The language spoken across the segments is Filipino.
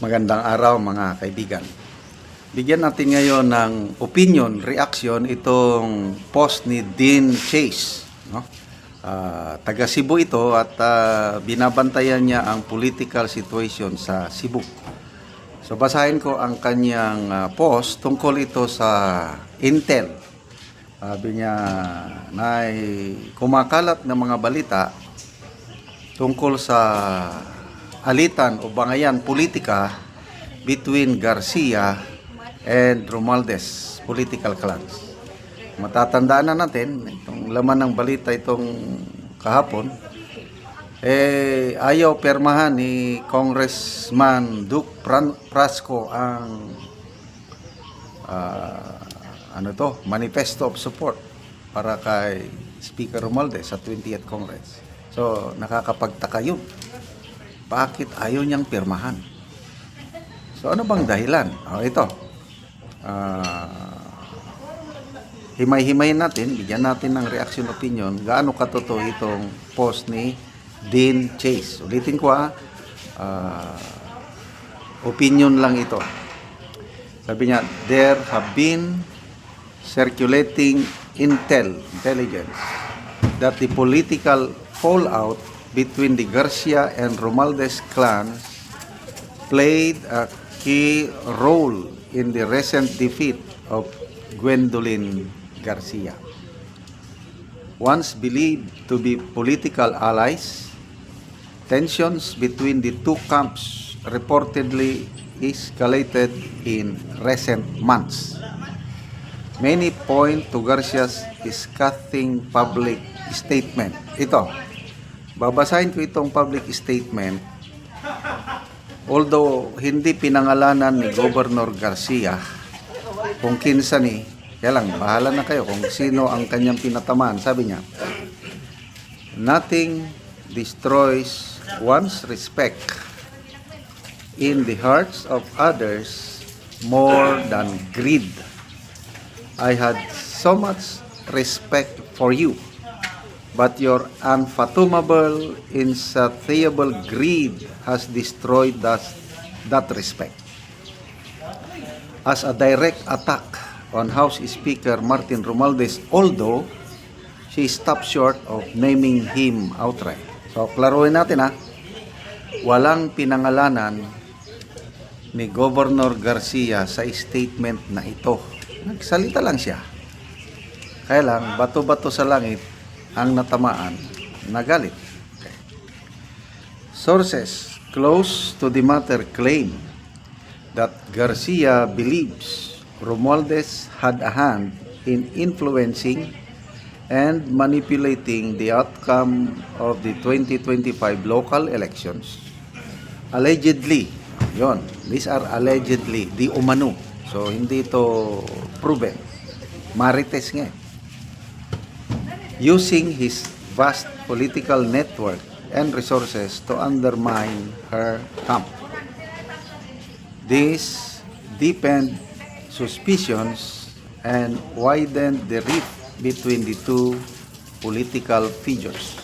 Magandang araw mga kaibigan. Bigyan natin ngayon ng opinion, reaction itong post ni Dean Chase. No? Taga Cebu ito at binabantayan niya ang political situation sa Cebu. So basahin ko ang kanyang post tungkol ito sa Intel. Sabi niya na kumakalat na mga balita tungkol sa alitan o bangayan politika between Garcia and Romualdez political clans. Matatandaan na natin itong laman ng balita itong kahapon, ayaw permahan ni Congressman Duke Prasco ang manifesto of support para kay Speaker Romualdez sa 20th Congress. So nakakapagtaka yun. Bakit ayaw niyang pirmahan? So ano bang dahilan? Ito. Himay-himayin natin, bigyan natin ng reaction opinion, gaano katotoo itong post ni Dean Chase. Ulitin ko opinion lang ito. Sabi niya, there have been circulating intelligence that the political fallout between the Garcia and Romualdez clans played a key role in the recent defeat of Gwendolyn Garcia. Once believed to be political allies, tensions between the two camps reportedly escalated in recent months. Many point to Garcia's scathing public statement. Babasahin ko itong public statement. Although hindi pinangalanan ni Governor Garcia kung kinsa ni, kaya lang, bahala na kayo kung sino ang kanyang pinatamaan. Sabi niya, nothing destroys one's respect in the hearts of others more than greed. I had so much respect for you, but your unfathomable, insatiable greed has destroyed that respect. As a direct attack on House Speaker Martin Romualdez, although she stopped short of naming him outright. So, klaruhin natin walang pinangalanan ni Governor Garcia sa statement na ito. Nagsalita lang siya. Kaya lang, bato-bato sa langit ang natamaan, nagalit. Okay. Sources close to the matter claim that Garcia believes Romualdez had a hand in influencing and manipulating the outcome of the 2025 local elections. Allegedly, these are allegedly, di umano. So, hindi ito proven. Marites nga. Using his vast political network and resources to undermine her camp. This deepened suspicions and widened the rift between the two political figures,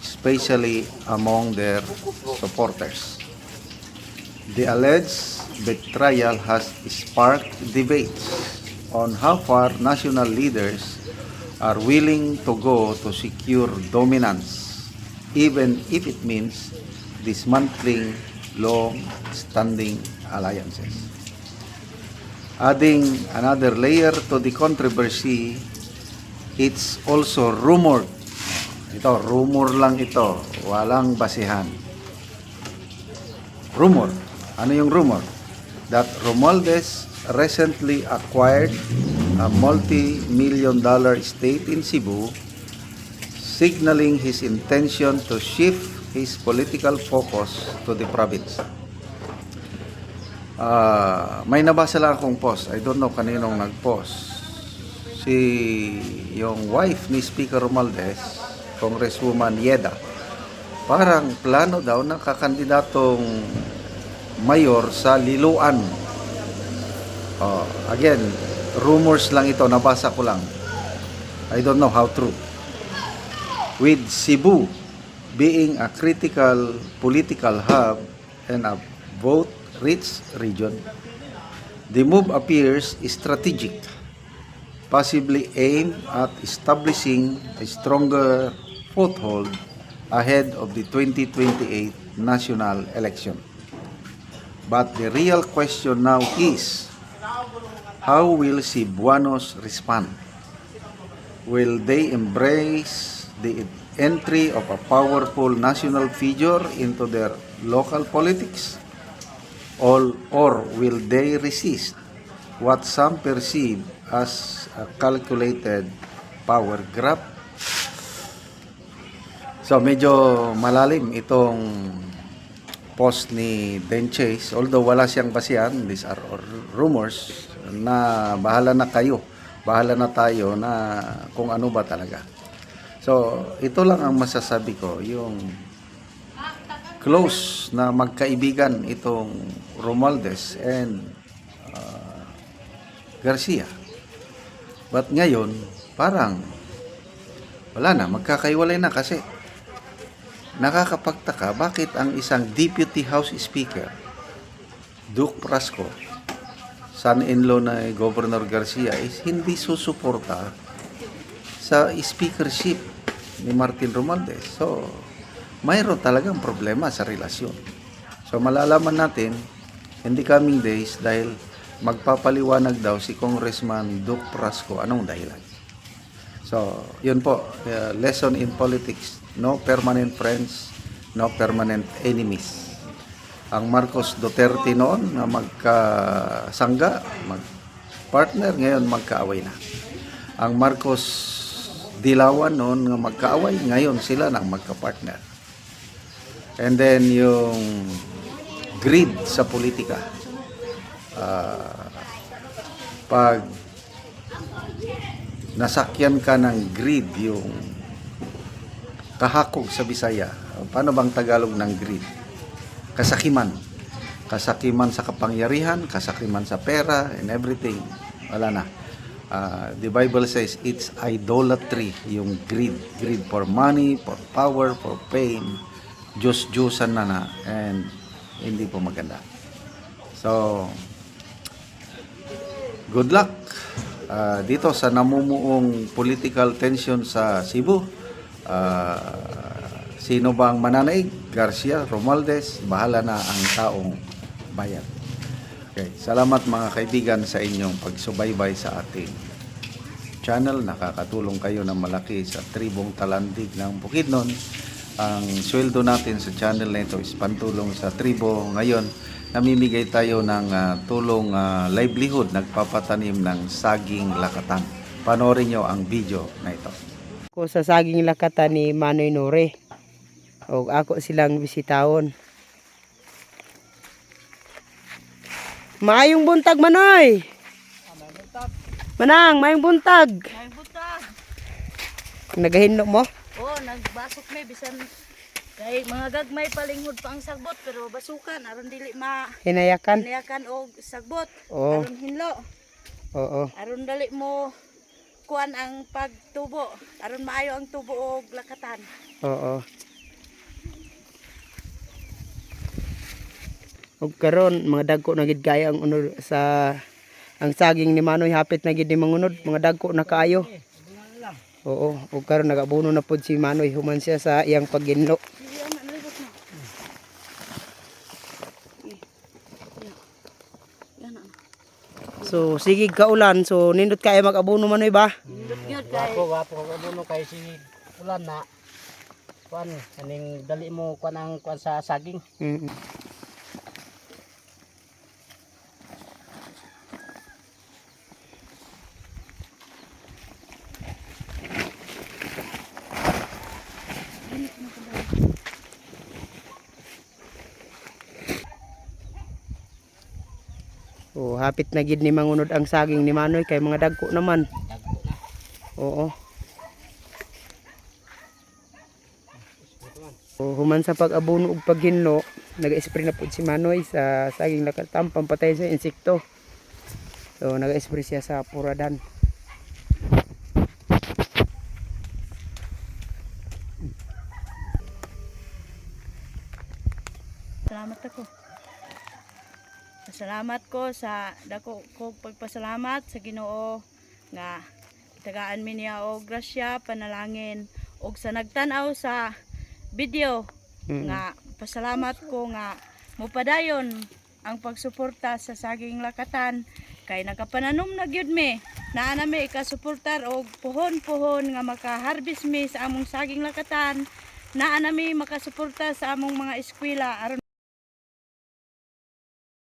especially among their supporters. The alleged betrayal has sparked debates on how far national leaders are willing to go to secure dominance, even if it means dismantling long-standing alliances. Adding another layer to the controversy, it's also rumored. Ito, rumor lang ito, walang basihan. Rumor. Ano yung rumor? That Romualdez recently acquired a multi-million-dollar estate in Cebu, signaling his intention to shift his political focus to the province. May nabasa lang akong post. I don't know kaninong nag-post. Yung wife ni Speaker Romualdez, Congresswoman Yeda, parang plano daw ng kakandidatong mayor sa Liloan. Again, rumors lang ito, nabasa ko lang. I don't know how true. With Cebu being a critical political hub and a vote rich region. The move appears strategic, possibly aimed at establishing a stronger foothold ahead of the 2028 national election. But the real question now is, how will Cebuanos respond? Will they embrace the entry of a powerful national figure into their local politics? Or will they resist what some perceive as a calculated power grab? So medyo malalim itong post ni Den Chase, although wala siyang basihan. These are rumors na bahala na kayo, bahala na tayo na kung ano ba talaga. So ito lang ang masasabi ko, yung close na magkaibigan itong Romualdez and Garcia. But ngayon, parang wala na, magkakaiwalay na kasi nakakapagtaka bakit ang isang Deputy House Speaker, Duke Prasco, son-in-law na Governor Garcia, is hindi susuporta sa speakership ni Martin Romualdez. So, mayroon talagang problema sa relasyon. So, malalaman natin in the coming days dahil magpapaliwanag daw si Congressman Duke Prasco anong dahilan. So, yun po, lesson in politics, no permanent friends, no permanent enemies. Ang Marcos Duterte noon na magkasangga, magpartner, ngayon magkaaway na. Ang Marcos Dilawan noon na magkaaway, ngayon sila nang magkapartner. And then yung greed sa politika. Pag nasakyan ka ng greed, yung kahakog sa Bisaya, paano bang Tagalog ng greed? Kasakiman. Kasakiman sa kapangyarihan, kasakiman sa pera, and everything. Wala na. The Bible says it's idolatry, yung greed. Greed for money, for power, for fame. Diyos-Diyosan na, and hindi po maganda. So, good luck dito sa namumuong political tension sa Cebu. Sino bang mananaig? Garcia, Romualdez, bahala na ang taong bayan. Okay, salamat mga kaibigan sa inyong pagsubaybay sa ating channel. Nakakatulong kayo ng malaki sa tribong Talandig ng Bukidnon. Ang sweldo natin sa channel na ito is pantulong sa tribo. Ngayon, namimigay tayo ng tulong livelihood, nagpapatanim ng saging lakatan. Panoorin nyo ang video na ito. Ako sa saging lakatan ni Manoy Nore. O ako silang bisitahon. Maayong buntag, Manoy! Manang, maayong buntag! May butag. Nagahinlo mo? Oh, nagbasok may bisan kay mga gagmay palinghod pa ang sagbot pero basukan aron dili Hinayakan? hinayakan og sagbot. Oo. Aron hinlo. Oo. Aron dali mo kuan ang pagtubo. Aron maayo ang tubo og lakatan. Oo. Og karon mga dagko na gid kaya ang unod sa ang saging ni Manoy, hapit na gid ni mangunod, mga dagko na kaayo. Oo, og karon nagabuno na pud si Manoy human siya sa iyang pagginlo. Sige ana libot na. Yan na. So sige kaulan, so nindot kaya mag-abono Manoy ba? Indot gyud kay Wapo abuno kay si ulan na kuan kaning dali mo kuan ang kuan sa saging. Oh, hapit na gid ni mangunod ang saging ni Manoy kay mga dagko naman. Dagko na. Oo. Oh, human sa pag-abono ug paghinlo, naga-spray na pud si Manoy sa saging lakatan pampatay sa insekto. So naga-spray siya sa puradan. salamat ako. Pasalamat ko sa dako ko pagpasalamat sa Ginoo nga tagaan mi niya og grasya, panalangin og sa nagtan-aw sa video nga pasalamat ko nga mupadayon ang pagsuporta sa Saging Lakatan kay nakapananom na gyud mi naa na mi ikasuportar og puhon-puhon nga maka-harvest mi sa among Saging Lakatan, naa na mi makasuporta sa among mga eskwela aron